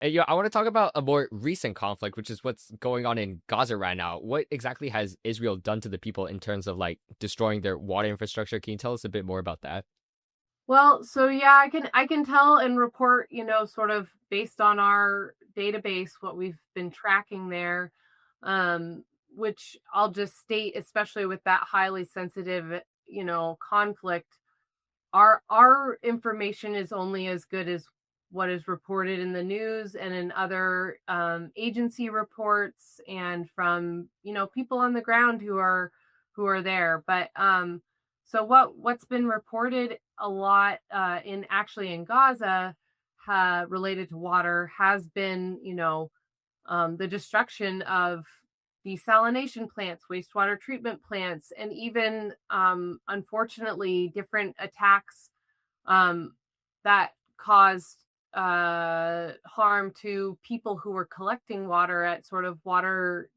And, I want to talk about a more recent conflict, which is what's going on in Gaza right now. What exactly has Israel done to the people in terms of like destroying their water infrastructure? Can you tell us a bit more about that? Well, so yeah, I can tell and report, sort of based on our database what we've been tracking there, which I'll just state, especially with that highly sensitive, conflict, our information is only as good as what is reported in the news and in other agency reports and from people on the ground who are there. But so what's been reported a lot in Gaza related to water has been the destruction of desalination plants, wastewater treatment plants, and even unfortunately different attacks um, that caused harm to people who were collecting water at sort of water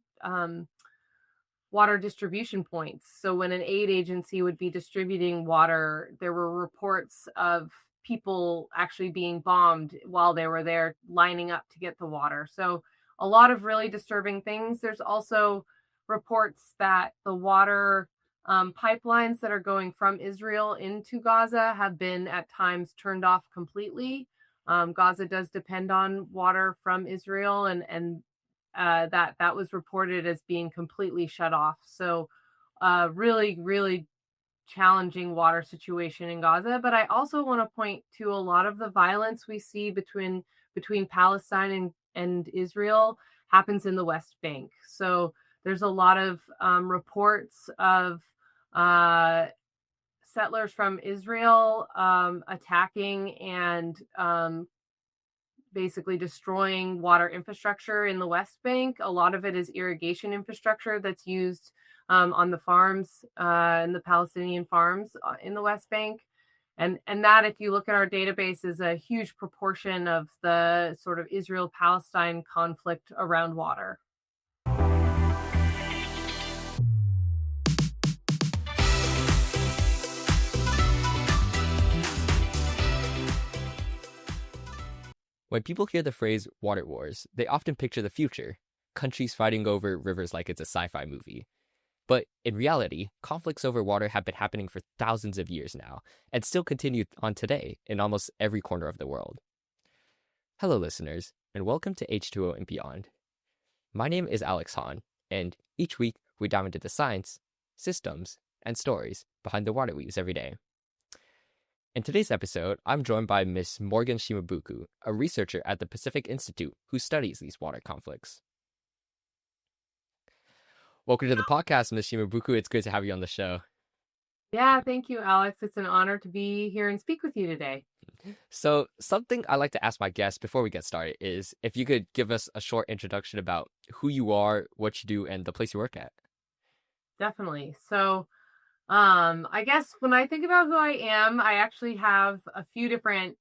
distribution points. So when an aid agency would be distributing water, there were reports of people actually being bombed while they were there lining up to get the water. So a lot of really disturbing things. There's also reports that the water pipelines that are going from Israel into Gaza have been at times turned off completely. Gaza does depend on water from Israel, and that was reported as being completely shut off. So, really, really challenging water situation in Gaza. But I also want to point to a lot of the violence we see between Palestine and Israel happens in the West Bank. So there's a lot of reports of uh, settlers from Israel attacking and basically destroying water infrastructure in the West Bank. A lot of it is irrigation infrastructure that's used on the farms and the Palestinian farms in the West Bank. And that, if you look at our database, is a huge proportion of the sort of Israel-Palestine conflict around water. When people hear the phrase water wars, they often picture the future, countries fighting over rivers like it's a sci-fi movie. But in reality, conflicts over water have been happening for thousands of years now, and still continue on today in almost every corner of the world. Hello, listeners, and welcome to H2O and Beyond. My name is Alex Hahn, and each week we dive into the science, systems, and stories behind the water we use every day. In today's episode, I'm joined by Miss Morgan Shimabuku, a researcher at the Pacific Institute who studies these water conflicts. Welcome to the podcast, Miss Shimabuku. It's good to have you on the show. Yeah, thank you, Alex. It's an honor to be here and speak with you today. So, something I like to ask my guests before we get started is if you could give us a short introduction about who you are, what you do, and the place you work at. Definitely. So, I guess when I think about who I am, I actually have a few different,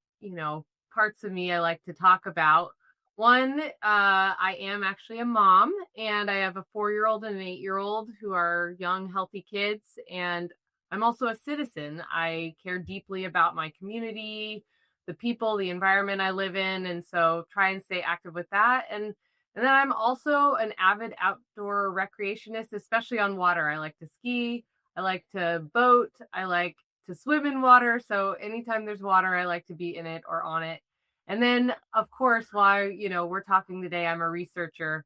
parts of me I like to talk about. One, I am actually a mom, and I have a 4-year-old and an 8-year-old who are young, healthy kids. And I'm also a citizen. I care deeply about my community, the people, the environment I live in, and so try and stay active with that. And then I'm also an avid outdoor recreationist, especially on water. I like to ski. I like to boat. I like to swim in water. So anytime there's water, I like to be in it or on it. And then, of course, while we're talking today, I'm a researcher,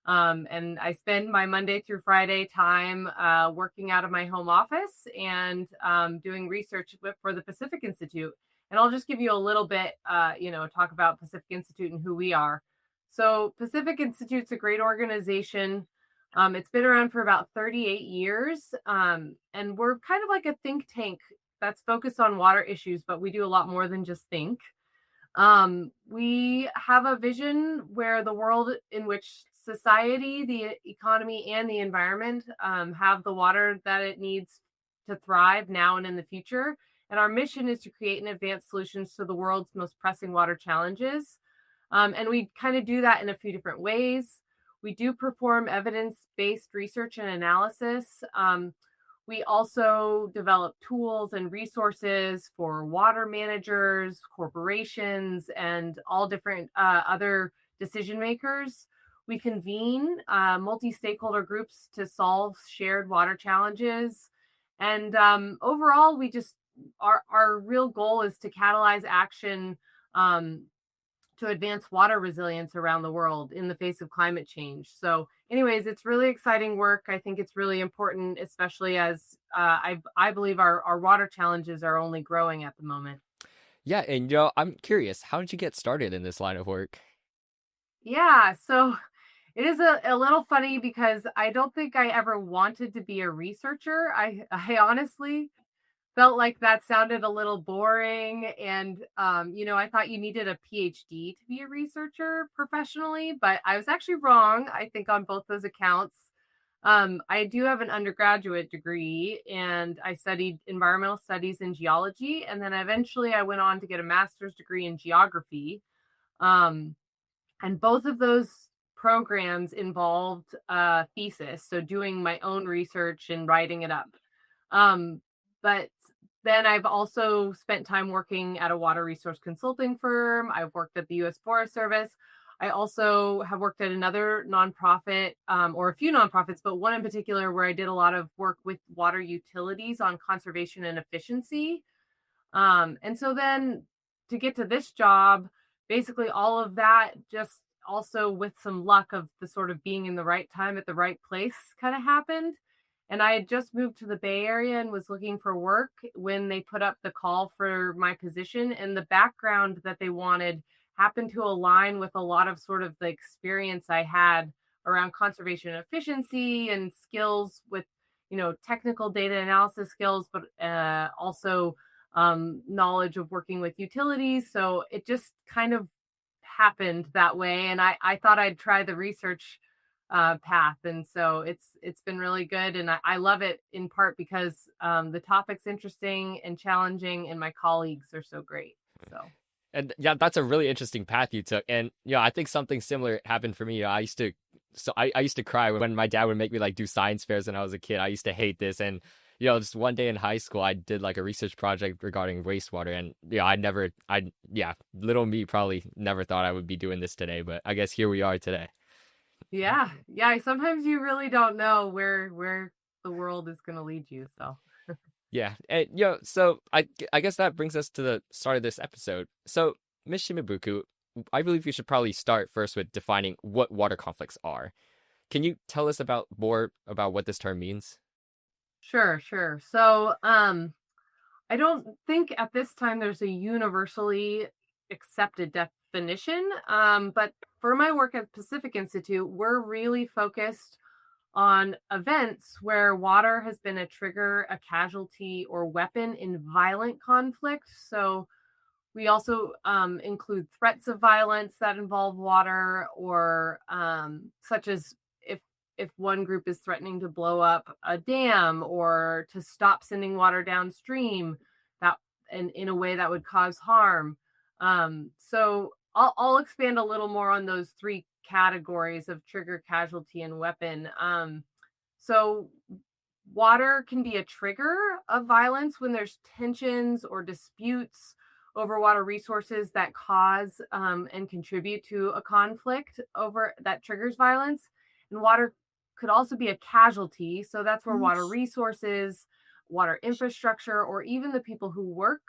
and I spend my Monday through Friday time working out of my home office and doing research for the Pacific Institute. And I'll just give you a little bit, talk about Pacific Institute and who we are. So Pacific Institute's a great organization. It's been around for about 38 years, and we're kind of like a think tank that's focused on water issues, but we do a lot more than just think. We have a vision where the world in which society, the economy, and the environment have the water that it needs to thrive now and in the future. And our mission is to create and advance solutions to the world's most pressing water challenges. And we kind of do that in a few different ways. We do perform evidence-based research and analysis. We also develop tools and resources for water managers, corporations, and all different other decision makers. We convene multi-stakeholder groups to solve shared water challenges. And overall, we just our real goal is to catalyze action to advance water resilience around the world in the face of climate change. So, anyways, it's really exciting work. I think it's really important, especially as I believe our water challenges are only growing at the moment. Yeah, and I'm curious, how did you get started in this line of work? Yeah, so it is a little funny because I don't think I ever wanted to be a researcher. I honestly felt like that sounded a little boring. And, I thought you needed a PhD to be a researcher professionally, but I was actually wrong, I think, on both those accounts. I do have an undergraduate degree and I studied environmental studies and geology. And then eventually I went on to get a master's degree in geography. Um, and both of those programs involved a thesis, so doing my own research and writing it up. But then I've also spent time working at a water resource consulting firm. I've worked at the U.S. Forest Service. I also have worked at another nonprofit, or a few nonprofits, but one in particular where I did a lot of work with water utilities on conservation and efficiency. And so then to get to this job, basically all of that just also with some luck of the sort of being in the right time at the right place kind of happened. And I had just moved to the Bay Area and was looking for work when they put up the call for my position. And the background that they wanted happened to align with a lot of sort of the experience I had around conservation efficiency and skills with, technical data analysis skills, but also knowledge of working with utilities. So it just kind of happened that way. And I thought I'd try the research path. And so it's been really good. And I love it in part because the topic's interesting and challenging and my colleagues are so great. So. And yeah, that's a really interesting path you took. And I think something similar happened for me. I used to cry when my dad would make me like do science fairs when I was a kid. I used to hate this. And just one day in high school, I did like a research project regarding wastewater. And little me probably never thought I would be doing this today, but I guess here we are today. Yeah. Yeah. Sometimes you really don't know where the world is going to lead you. So. Yeah, and so I guess that brings us to the start of this episode. So, Ms. Shimabuku, I believe we should probably start first with defining what water conflicts are. Can you tell us more about what this term means? Sure. So, I don't think at this time there's a universally accepted definition. But for my work at Pacific Institute, we're really focused on events where water has been a trigger, a casualty, or weapon in violent conflict. So we also include threats of violence that involve water, or such as if one group is threatening to blow up a dam or to stop sending water downstream, that in a way that would cause harm. So I'll expand a little more on those three categories of trigger, casualty, and weapon. So water can be a trigger of violence when there's tensions or disputes over water resources that cause and contribute to a conflict over that triggers violence. And water could also be a casualty. So that's where water resources, water infrastructure, or even the people who work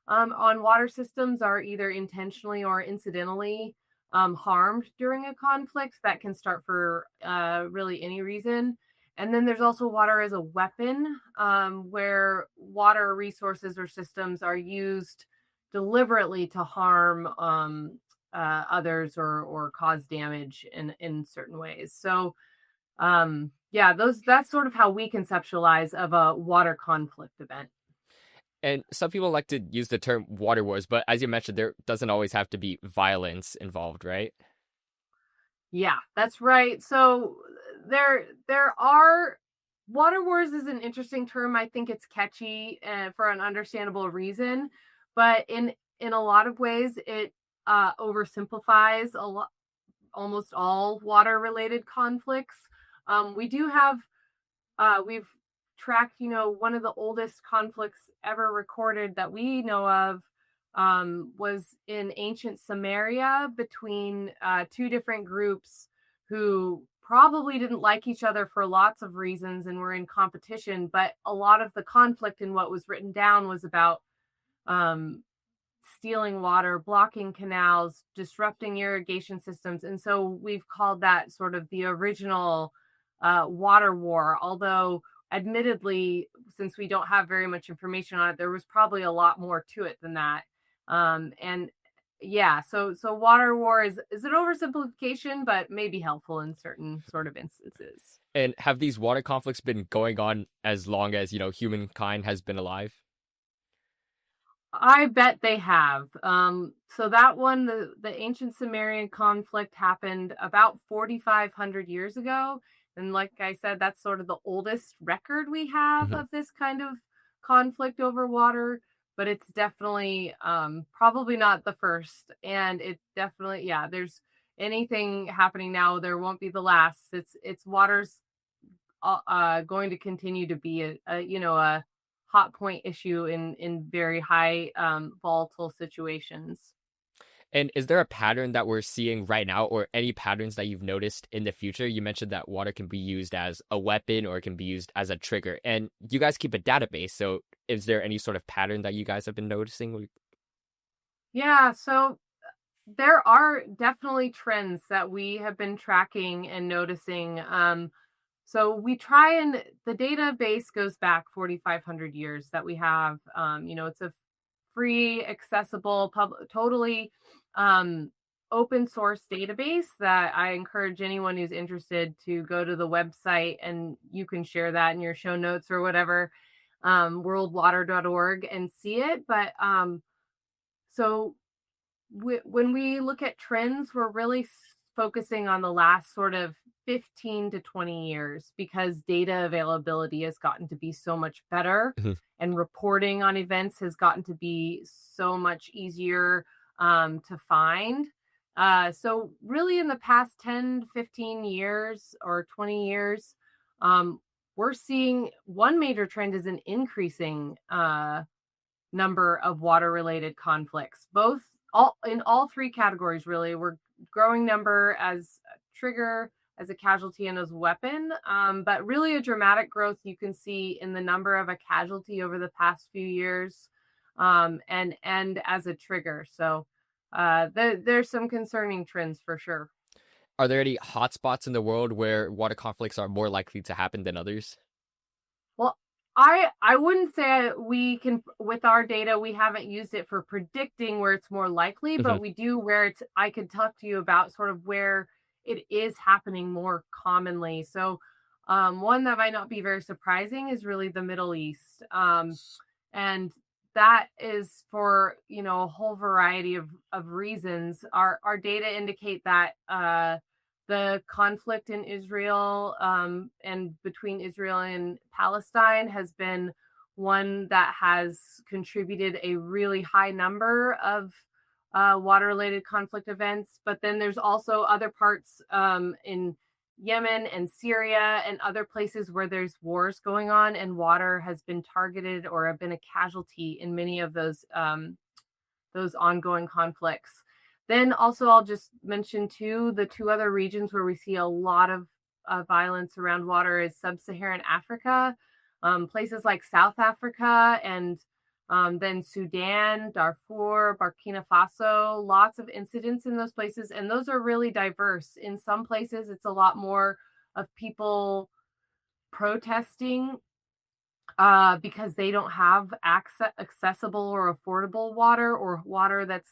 on water systems are either intentionally or incidentally harmed during a conflict that can start for really any reason. And then there's also water as a weapon, where water resources or systems are used deliberately to harm others or cause damage in certain ways. So that's sort of how we conceptualize of a water conflict event. And some people like to use the term water wars, but as you mentioned, there doesn't always have to be violence involved, right? Yeah, that's right. So there are water wars is an interesting term. I think it's catchy for an understandable reason, but in a lot of ways it oversimplifies almost all water related conflicts. We do have we've tracked, one of the oldest conflicts ever recorded that we know of was in ancient Samaria between two different groups who probably didn't like each other for lots of reasons and were in competition. But a lot of the conflict in what was written down was about um, stealing water, blocking canals, disrupting irrigation systems. And so we've called that sort of the original water war, although admittedly, since we don't have very much information on it, there was probably a lot more to it than that. And yeah, so water war is an oversimplification, but maybe helpful in certain sort of instances. And have these water conflicts been going on as long as, humankind has been alive? I bet they have. So that one, the ancient Sumerian conflict happened about 4,500 years ago. And like I said, that's sort of the oldest record we have Mhm. of this kind of conflict over water, but it's definitely probably not the first. And it definitely, yeah, there's anything happening now, there won't be the last. It's water's going to continue to be a hot point issue in very high volatile situations. And is there a pattern that we're seeing right now, or any patterns that you've noticed in the future? You mentioned that water can be used as a weapon or it can be used as a trigger. And you guys keep a database. So is there any sort of pattern that you guys have been noticing? Yeah, so there are definitely trends that we have been tracking and noticing. So we try, and the database goes back 4,500 years that we have. It's a free, accessible, totally um, open source database that I encourage anyone who's interested to go to the website, and you can share that in your show notes or whatever, worldwater.org, and see it. But so when we look at trends, we're really focusing on the last sort of 15 to 20 years because data availability has gotten to be so much better Mhm. and reporting on events has gotten to be so much easier to find. So, really, in the past 10, 15 years or 20 years, um, we're seeing one major trend is an increasing number of water related conflicts, both all three categories. Really, we're growing number as a trigger, as a casualty, and as a weapon, but really a dramatic growth you can see in the number of a casualty over the past few years, and as a trigger. So there's some concerning trends for sure. Are there any hotspots in the world where water conflicts are more likely to happen than others? Well, I wouldn't say we can, with our data, we haven't used it for predicting where it's more likely, Mhm. but we do where it's, I could talk to you about sort of where it is happening more commonly. So one that might not be very surprising is really the Middle East. And that is for, a whole variety of reasons. Our data indicate that the conflict in Israel and between Israel and Palestine has been one that has contributed a really high number of water related conflict events. But then there's also other parts in Yemen and Syria and other places where there's wars going on, and water has been targeted or have been a casualty in many of those ongoing conflicts. Then also, I'll just mention too, the two other regions where we see a lot of violence around water is sub-Saharan Africa, places like South Africa, and then Sudan, Darfur, Burkina Faso, lots of incidents in those places. And those are really diverse. In some places, it's a lot more of people protesting because they don't have accessible or affordable water, or water that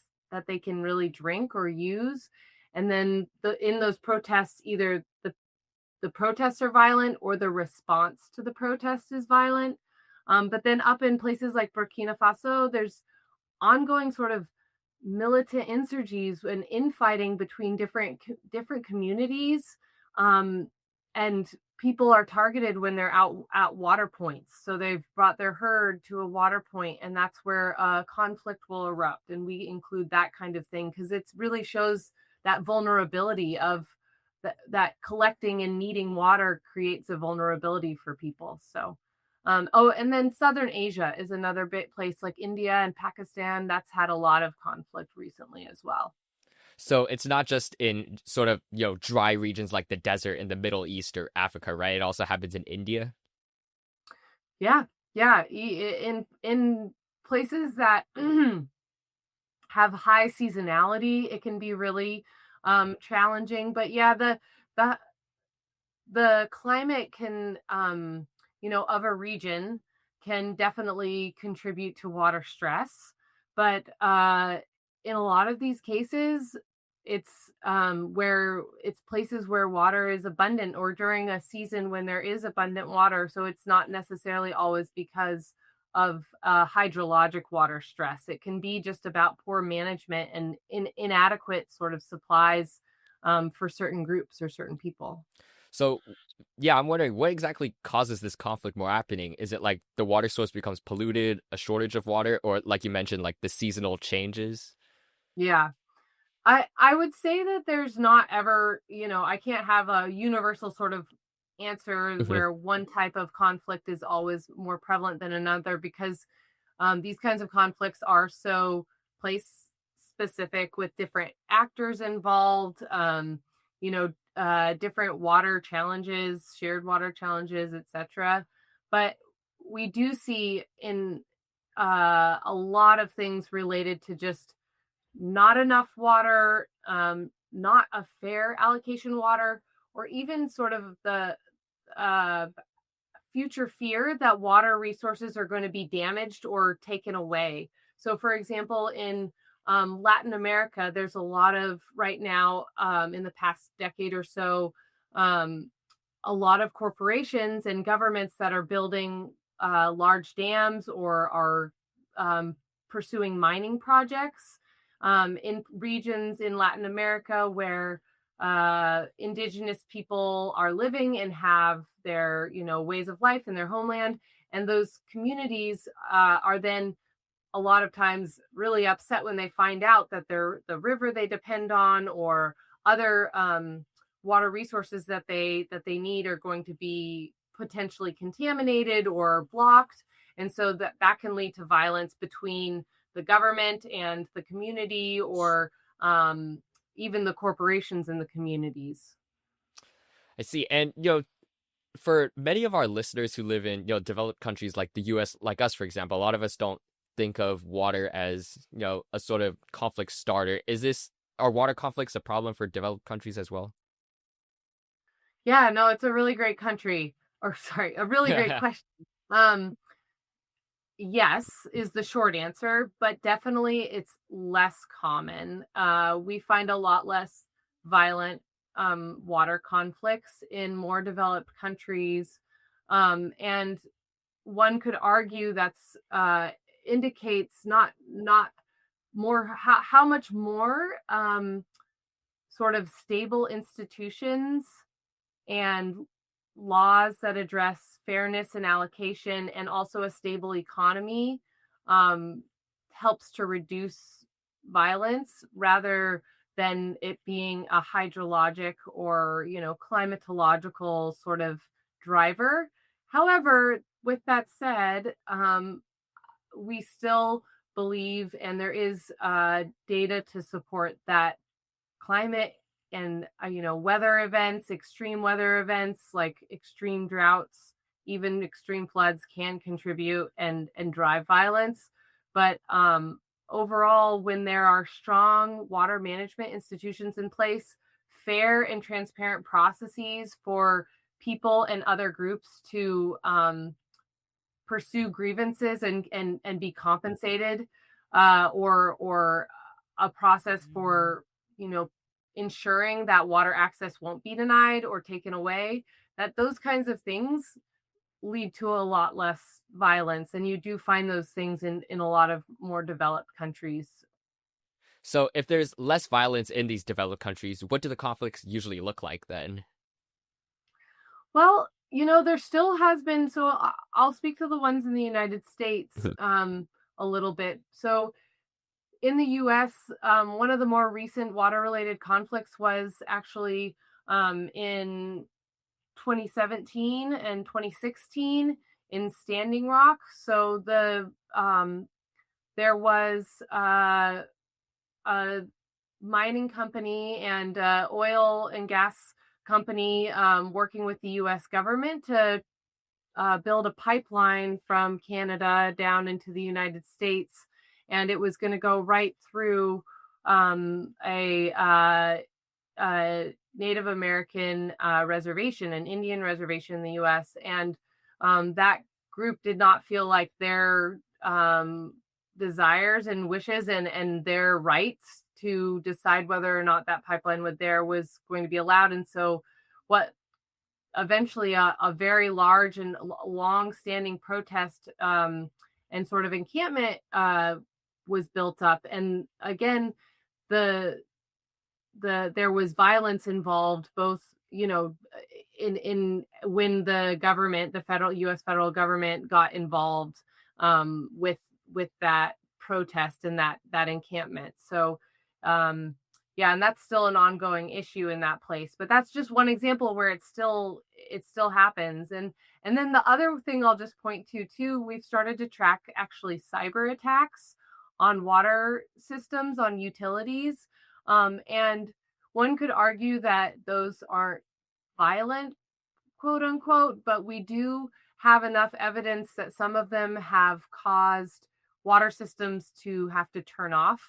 they can really drink or use. And then in those protests, either the protests are violent or the response to the protest is violent. But then up in places like Burkina Faso, there's ongoing sort of militant insurgencies and infighting between different communities, um, and people are targeted when they're out at water points. So they've brought their herd to a water point, and that's where conflict will erupt. And we include that kind of thing because it really shows that vulnerability of that collecting and needing water creates a vulnerability for people. So Oh, and then Southern Asia is another big place, like India and Pakistan. That's had a lot of conflict recently as well. So it's not just in sort of, dry regions like the desert in the Middle East or Africa, right? It also happens in India. Yeah, yeah. In places that have high seasonality, it can be really challenging. But yeah, the the climate can of a region can definitely contribute to water stress, but in a lot of these cases it's where it's places where water is abundant or during a season when there is abundant water, so it's not necessarily always because of hydrologic water stress. It can be just about poor management and inadequate sort of supplies for certain groups or certain people. So, yeah, I'm wondering what exactly causes this conflict more happening. Is it like the water source becomes polluted, a shortage of water, or like you mentioned, like the seasonal changes? Yeah. I would say that there's not ever, I can't have a universal sort of answer where one type of conflict is always more prevalent than another, because these kinds of conflicts are so place specific with different actors involved, different water challenges, shared water challenges, etc. But we do see in a lot of things related to just not enough water, not a fair allocation water, or even sort of the uh, future fear that water resources are going to be damaged or taken away. So, for example, in Latin America, there's a lot of right now, in the past decade or so, um, a lot of corporations and governments that are building large dams or are pursuing mining projects in regions in Latin America where indigenous people are living and have their ways of life in their homeland, and those communities are then a lot of times really upset when they find out that the river they depend on or other water resources that they need are going to be potentially contaminated or blocked, and so that can lead to violence between the government and the community, or even the corporations in the communities. I see. And, for many of our listeners who live in, developed countries like the US, like us, for example, a lot of us don't think of water as, a sort of conflict starter. Are water conflicts a problem for developed countries as well? Yeah, no, it's a really great country, or sorry, a really great question. Um, yes, is the short answer, but definitely it's less common. We find a lot less violent water conflicts in more developed countries. And one could argue that's indicates not more how much more sort of stable institutions and laws that address fairness and allocation and also a stable economy um, helps to reduce violence rather than it being a hydrologic or climatological sort of driver. However, with that said, we still believe, and there is data to support that climate and weather events, extreme weather events like extreme droughts, even extreme floods can contribute and drive violence. But overall, when there are strong water management institutions in place, fair and transparent processes for people and other groups to pursue grievances and be compensated, or a process for ensuring that water access won't be denied or taken away, that those kinds of things lead to a lot less violence, and you do find those things in a lot of more developed countries. So if there's less violence in these developed countries, what do the conflicts usually look like then? Well, there still has been, so I'll speak to the ones in the United States a little bit. So in the US, one of the more recent water related conflicts was actually in 2017 and 2016 in Standing Rock. So there was a mining company and oil and gas company working with the U.S. government to build a pipeline from Canada down into the United States, and it was going to go right through a Native American reservation, an Indian reservation in the U.S., and that group did not feel like their desires and wishes and their rights to decide whether or not that pipeline was going to be allowed. And so what eventually a very large and long-standing protest and sort of encampment was built up. And again, there was violence involved, both, in when the U.S. federal government got involved with that protest and that encampment. So yeah, and that's still an ongoing issue in that place. But that's just one example where it still happens. And then the other thing I'll just point to too, we've started to track actually cyber attacks on water systems, on utilities. And one could argue that those aren't violent, quote unquote, but we do have enough evidence that some of them have caused water systems to have to turn off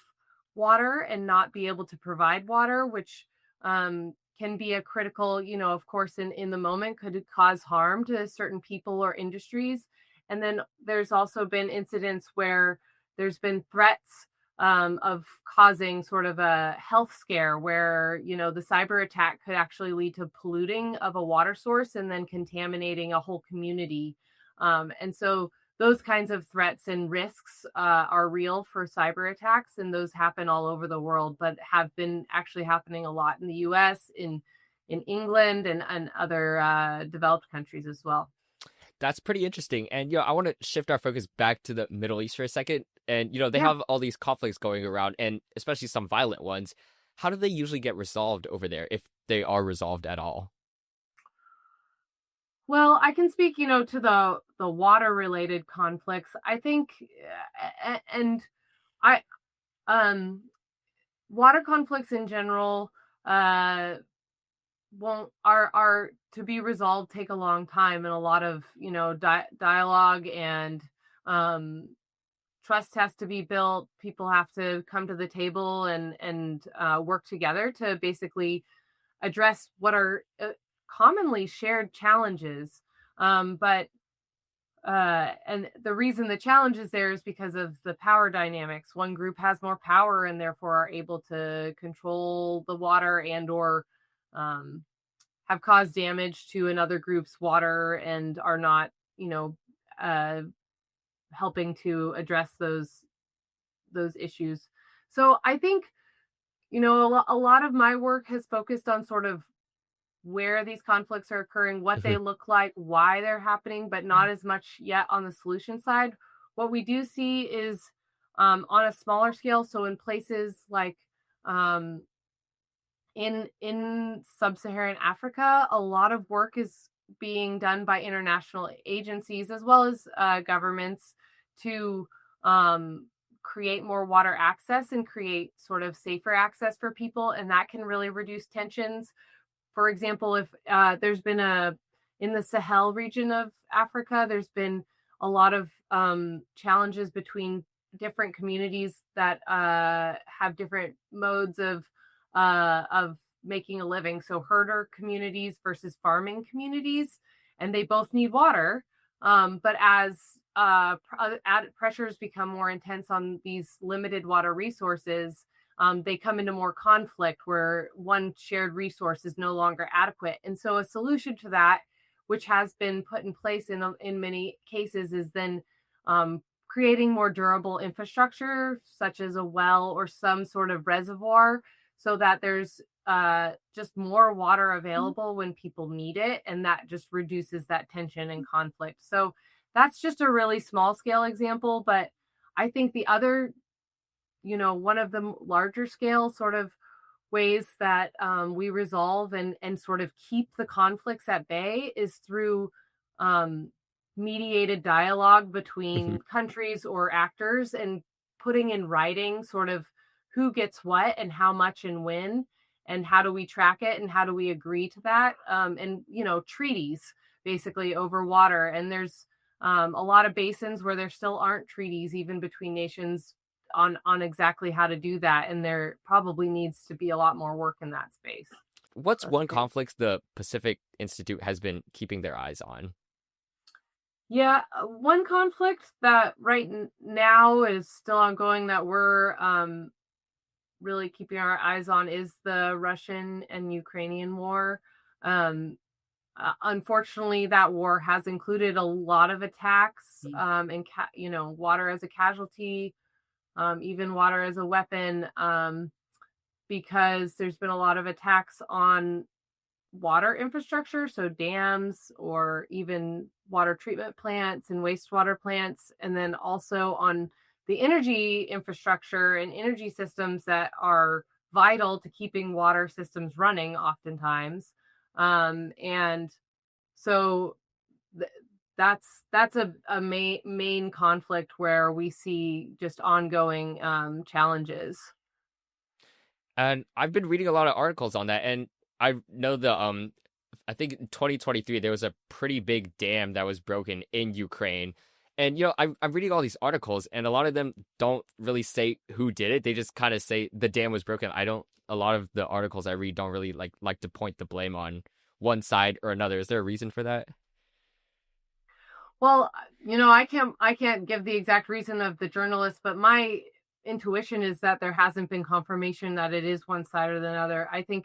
water and not be able to provide water, which can be a critical, of course, in the moment could cause harm to certain people or industries. And then there's also been incidents where there's been threats of causing sort of a health scare where, the cyber attack could actually lead to polluting of a water source and then contaminating a whole community. And so those kinds of threats and risks are real for cyber attacks, and those happen all over the world, but have been actually happening a lot in the U.S., in England, and other developed countries as well. That's pretty interesting. And, I want to shift our focus back to the Middle East for a second. And, they have all these conflicts going around, and especially some violent ones. How do they usually get resolved over there, if they are resolved at all? Well, I can speak, to the water related conflicts. I think, and I, water conflicts in general, won't are to be resolved take a long time, and a lot of dialogue and trust has to be built. People have to come to the table and work together to basically address what are commonly shared challenges. But and the reason the challenge is there is because of the power dynamics. One group has more power and therefore are able to control the water and or have caused damage to another group's water and are not, helping to address those issues. So I think, a lot of my work has focused on sort of where these conflicts are occurring, what they look like, why they're happening, but not as much yet on the solution side. What we do see is on a smaller scale. So in places like in sub-Saharan Africa, a lot of work is being done by international agencies as well as governments to create more water access and create sort of safer access for people. And that can really reduce tensions. For example, if there's been in the Sahel region of Africa, there's been a lot of challenges between different communities that have different modes of making a living. So herder communities versus farming communities, and they both need water. But as added pressures become more intense on these limited water resources, they come into more conflict where one shared resource is no longer adequate. And so a solution to that, which has been put in place in many cases, is then creating more durable infrastructure, such as a well or some sort of reservoir, so that there's just more water available when people need it. And that just reduces that tension and conflict. So that's just a really small scale example. But I think the other, one of the larger scale sort of ways that we resolve and sort of keep the conflicts at bay is through mediated dialogue between countries or actors, and putting in writing sort of who gets what and how much and when, and how do we track it and how do we agree to that, and treaties basically over water. And there's a lot of basins where there still aren't treaties even between nations on exactly how to do that, and there probably needs to be a lot more work in that space. What's That's one great. conflict the Pacific Institute has been keeping their eyes on? Yeah, one conflict that now is still ongoing that we're really keeping our eyes on is the Russian and Ukrainian war. Um, Unfortunately, that war has included a lot of attacks, and water as a casualty, even water as a weapon, because there's been a lot of attacks on water infrastructure, so dams or even water treatment plants and wastewater plants, and then also on the energy infrastructure and energy systems that are vital to keeping water systems running oftentimes. And so th- that's a main conflict where we see just ongoing challenges. And I've been reading a lot of articles on that, and I know I think in 2023 there was a pretty big dam that was broken in Ukraine. And I'm reading all these articles, and a lot of them don't really say who did it. They just kind of say the dam was broken. I don't. A lot of the articles I read don't really like to point the blame on one side or another. Is there a reason for that? Well, I can't give the exact reason of the journalist, but my intuition is that there hasn't been confirmation that it is one side or the other. I think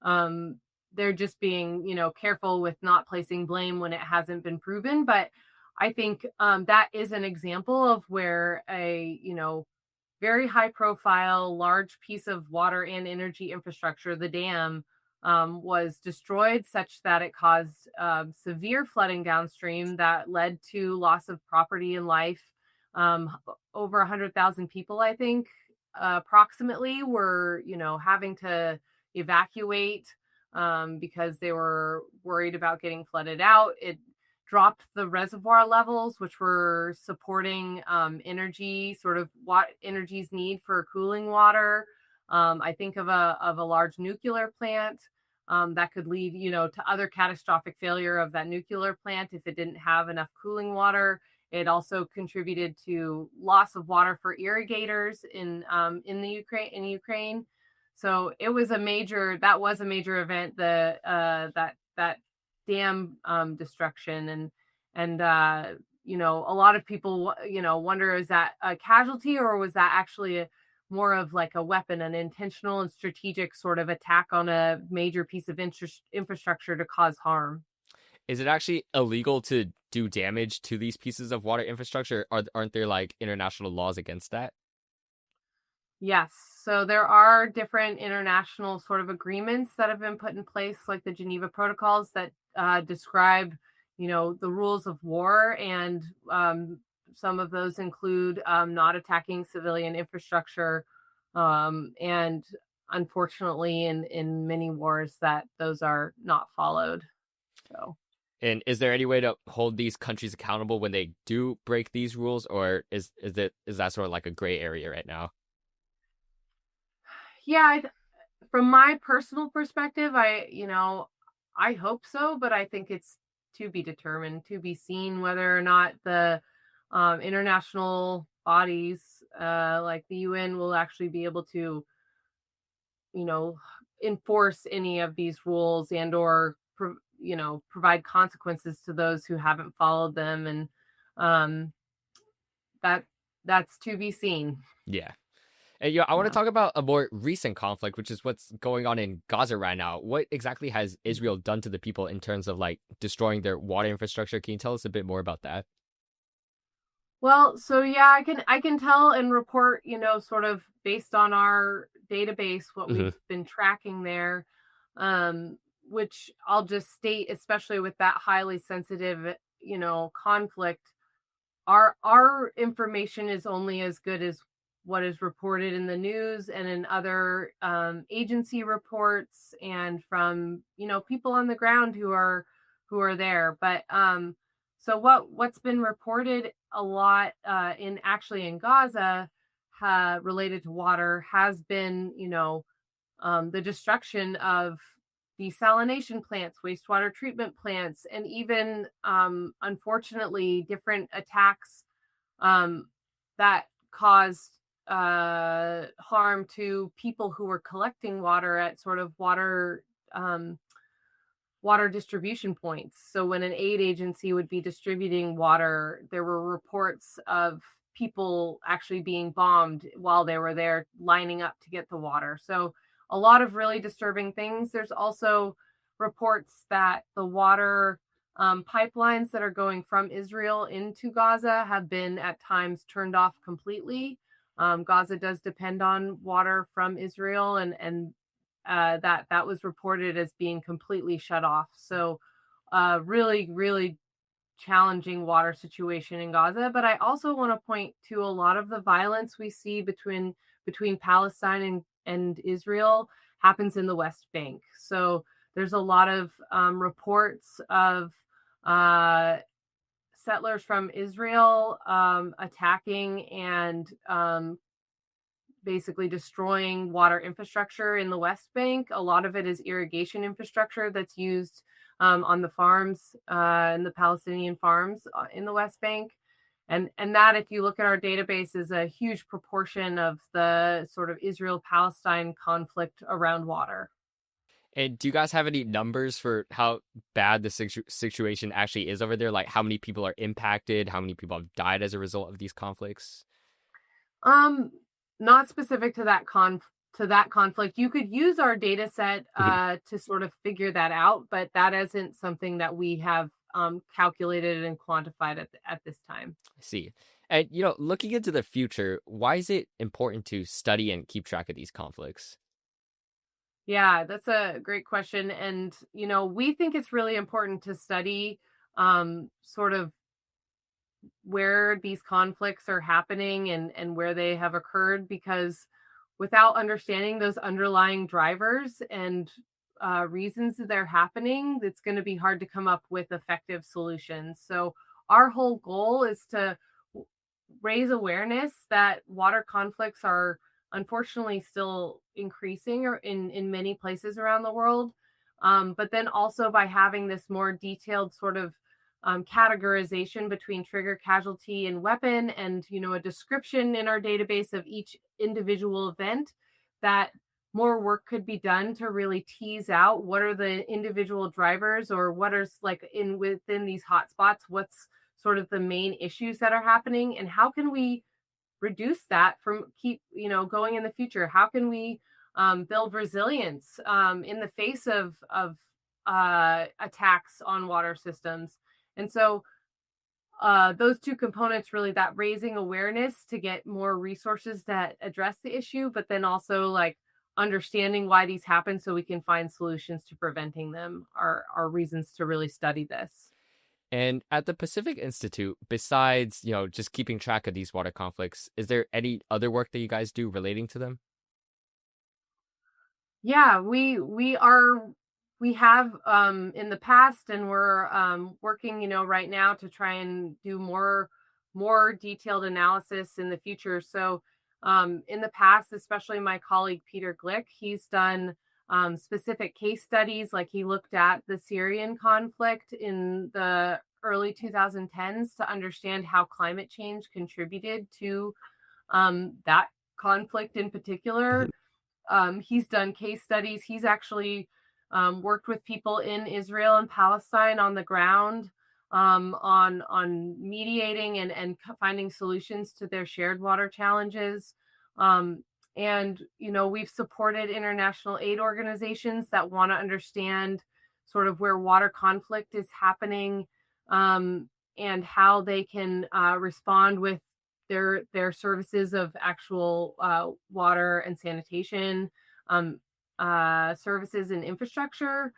um they're just being, careful with not placing blame when it hasn't been proven. But I think that is an example of where a, very high profile, large piece of water and energy infrastructure, the dam, was destroyed such that it caused severe flooding downstream that led to loss of property and life. Over 100,000 people, I think, approximately, were, having to evacuate because they were worried about getting flooded out. It dropped the reservoir levels, which were supporting energy, sort of what energy's need for cooling water. I think of a large nuclear plant that could lead, to other catastrophic failure of that nuclear plant if it didn't have enough cooling water. It also contributed to loss of water for irrigators in the Ukraine. So it was that was a major event. That dam destruction, and a lot of people wonder, is that a casualty, or was that actually more of like a weapon, an intentional and strategic sort of attack on a major piece of infrastructure to cause harm? Is it actually illegal to do damage to these pieces of water infrastructure? Aren't there like international laws against that? Yes. So there are different international sort of agreements that have been put in place, like the Geneva Protocols, that describe, the rules of war. And some of those include not attacking civilian infrastructure. And unfortunately, in many wars, that those are not followed. So. And is there any way to hold these countries accountable when they do break these rules, or is that sort of like a gray area right now? Yeah, from my personal perspective, I hope so, but I think it's to be determined, to be seen, whether or not the international bodies, like the UN, will actually be able to, you know, enforce any of these rules, and or provide consequences to those who haven't followed them. And um, that that's to be seen. Yeah. And I want to Yeah. talk about a more recent conflict, which is what's going on in Gaza right now. What exactly has Israel done to the people in terms of like destroying their water infrastructure? Can you tell us a bit more about that? Well, so yeah, I can tell and report, sort of based on our database, what Hmm. we've been tracking there, um, which I'll just state, especially with that highly sensitive, conflict, our information is only as good as what is reported in the news and in other agency reports, and from people on the ground who are there. But So what's been reported a lot in Gaza related to water has been, the destruction of desalination plants, wastewater treatment plants, and even unfortunately different attacks um, that caused harm to people who were collecting water at sort of um, water distribution points. So when an aid agency would be distributing water, there were reports of people actually being bombed while they were there lining up to get the water. So a lot of really disturbing things. There's also reports that the water pipelines that are going from Israel into Gaza have been at times turned off completely. Gaza does depend on water from Israel, and that was reported as being completely shut off. So, really, really challenging water situation in Gaza. But I also want to point to a lot of the violence we see between Palestine and Israel happens in the West Bank. So there's a lot of reports of settlers from Israel attacking and basically destroying water infrastructure in the West Bank. A lot of it is irrigation infrastructure that's used on the farms in the Palestinian farms in the West Bank. And that, if you look at our database, is a huge proportion of the sort of Israel-Palestine conflict around water. And do you guys have any numbers for how bad the situation actually is over there? Like how many people are impacted? How many people have died as a result of these conflicts? Um, Not specific to that conflict. You could use our data set to sort of figure that out, but that isn't something that we have calculated and quantified at this time. I see. And, looking into the future, why is it important to study and keep track of these conflicts? Yeah, that's a great question. And, we think it's really important to study sort of where these conflicts are happening and where they have occurred, because without understanding those underlying drivers and reasons that they're happening, it's going to be hard to come up with effective solutions. So our whole goal is to raise awareness that water conflicts are unfortunately still increasing or in many places around the world. But then also by having this more detailed sort of categorization between trigger, casualty, and weapon, and a description in our database of each individual event, that more work could be done to really tease out what are the individual drivers, or what are like within these hotspots, what's sort of the main issues that are happening, and how can we reduce that from keep going in the future. How can we build resilience in the face of attacks on water systems? And so those two components, really, that raising awareness to get more resources that address the issue, but then also like understanding why these happen so we can find solutions to preventing them, are reasons to really study this. And at the Pacific Institute, besides, just keeping track of these water conflicts, is there any other work that you guys do relating to them? Yeah, we have in the past, and we're working, right now to try and do more detailed analysis in the future. So in the past, especially my colleague Peter Glick, he's done specific case studies. Like he looked at the Syrian conflict in the early 2010s to understand how climate change contributed to that conflict in particular. He's done case studies. He's actually worked with people in Israel and Palestine on the ground, on mediating and finding solutions to their shared water challenges. And we've supported international aid organizations that want to understand sort of where water conflict is happening, and how they can respond with their services of actual water and sanitation services and infrastructure.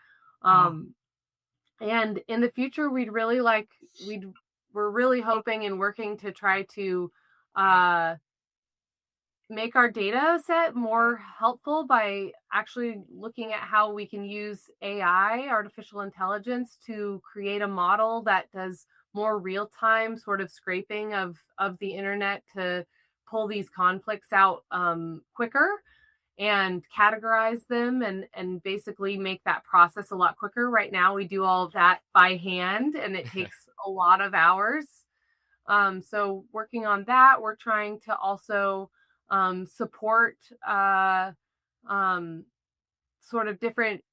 And in the future, we're really hoping and working to try to make our data set more helpful by actually looking at how we can use AI, artificial intelligence, to create a model that does more real-time sort of scraping of the internet to pull these conflicts out quicker and categorize them and basically make that process a lot quicker. Right now, we do all of that by hand, and it takes a lot of hours. So working on that, we're trying to also support um, sort of different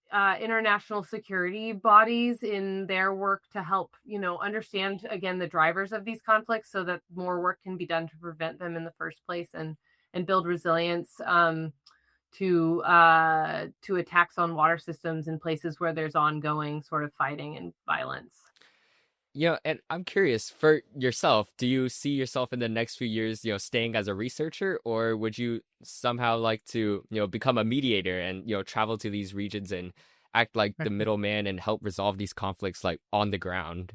international security bodies in their work to help, understand again the drivers of these conflicts, so that more work can be done to prevent them in the first place and build resilience to attacks on water systems in places where there's ongoing sort of fighting and violence. And I'm curious for yourself, do you see yourself in the next few years, staying as a researcher, or would you somehow like to, become a mediator and, travel to these regions and act like the middleman and help resolve these conflicts like on the ground?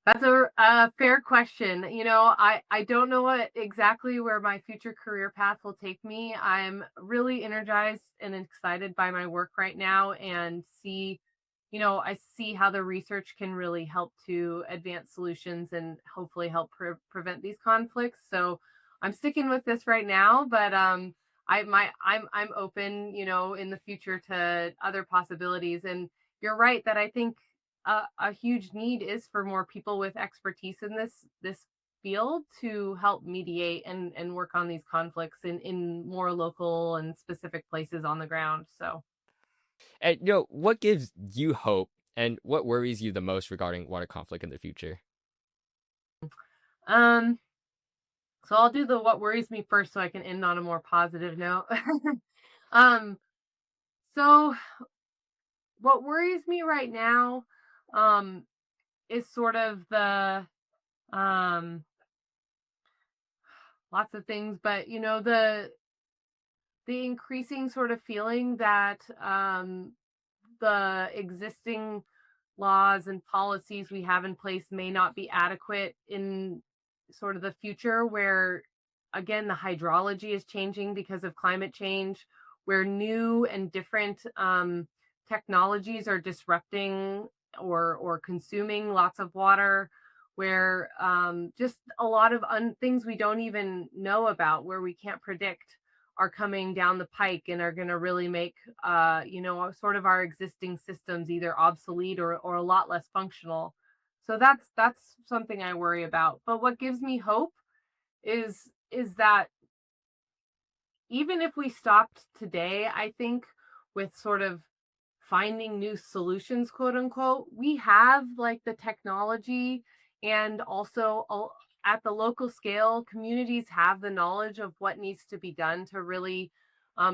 That's a fair question. I don't know exactly where my future career path will take me. I'm really energized and excited by my work right now, and I see how the research can really help to advance solutions and hopefully help prevent these conflicts. So I'm sticking with this right now, but I'm open, in the future to other possibilities. And you're right that I think a huge need is for more people with expertise in this field to help mediate and work on these conflicts in more local and specific places on the ground. So And what gives you hope and what worries you the most regarding water conflict in the future? um so I'll do the what worries me first so I can end on a more positive note. um so what worries me right now um is sort of the um lots of things, but the increasing sort of feeling that the existing laws and policies we have in place may not be adequate in sort of the future, where again the hydrology is changing because of climate change, where new and different technologies are disrupting or consuming lots of water, where just a lot of things we don't even know about, where we can't predict, are coming down the pike and are going to really make sort of our existing systems either obsolete or a lot less functional. So that's something I worry about. But what gives me hope is that even if we stopped today, I think, with sort of finding new solutions, quote unquote, we have like the technology, and also at the local scale, communities have the knowledge of what needs to be done to really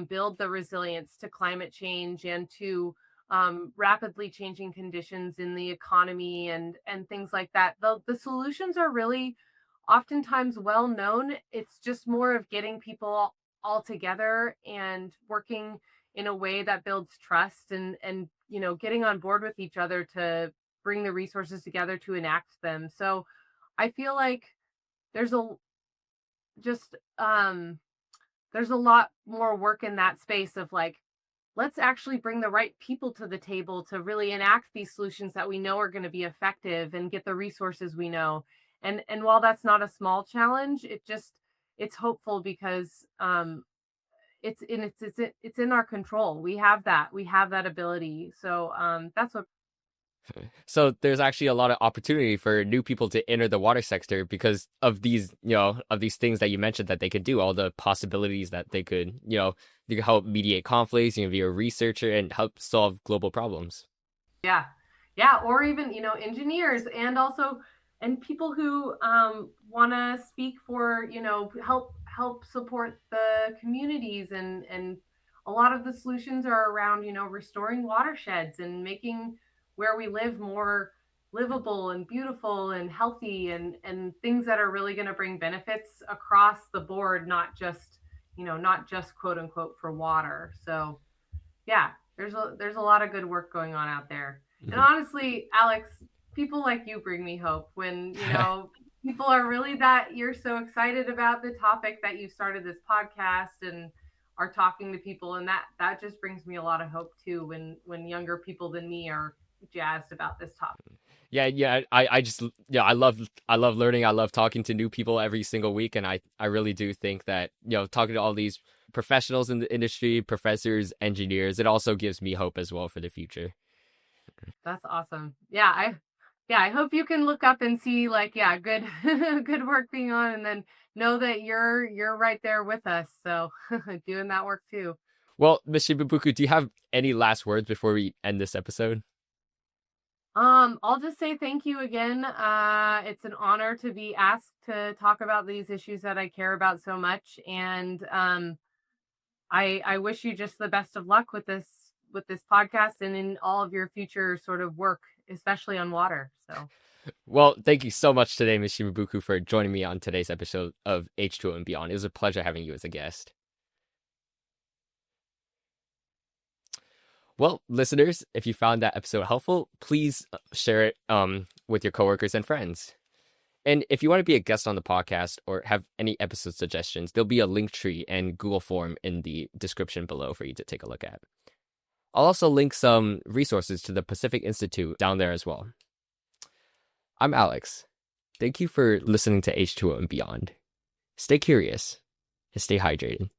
build the resilience to climate change and to rapidly changing conditions in the economy and things like that. The solutions are really oftentimes well known. It's just more of getting people all together and working in a way that builds trust and getting on board with each other to bring the resources together to enact them. So I feel like there's a just there's a lot more work in that space of like, let's actually bring the right people to the table to really enact these solutions that we know are going to be effective and get the resources we know. And while that's not a small challenge, it's hopeful because it's in our control. We have that ability. So that's what. So there's actually a lot of opportunity for new people to enter the water sector because of these, of these things that you mentioned that they could do, all the possibilities that they could help mediate conflicts, be a researcher and help solve global problems. Yeah. Yeah, or even, engineers, and also and people who want to speak for, help support the communities, and a lot of the solutions are around, restoring watersheds and making where we live more livable and beautiful and healthy, and things that are really going to bring benefits across the board, not just quote unquote for water. So yeah, there's a lot of good work going on out there. And honestly, Alex, people like you bring me hope when, people are really that you're so excited about the topic that you started this podcast and are talking to people, and that just brings me a lot of hope too when younger people than me are jazzed about this topic. Yeah. I just, I love learning. I love talking to new people every single week. And I really do think that, talking to all these professionals in the industry, professors, engineers, it also gives me hope as well for the future. That's awesome. I hope you can look up and see like, yeah, good good work being on, and then know that you're right there with us. So doing that work too. Well, Ms. Shibabuku, do you have any last words before we end this episode? I'll just say thank you again. It's an honor to be asked to talk about these issues that I care about so much. And I wish you just the best of luck with this podcast and in all of your future sort of work, especially on water. So Well, thank you so much today, Ms. Shimabuku, for joining me on today's episode of H2O and Beyond. It was a pleasure having you as a guest. Well, listeners, if you found that episode helpful, please share it with your coworkers and friends. And if you want to be a guest on the podcast or have any episode suggestions, there'll be a link tree and Google form in the description below for you to take a look at. I'll also link some resources to the Pacific Institute down there as well. I'm Alex. Thank you for listening to H2O and Beyond. Stay curious and stay hydrated.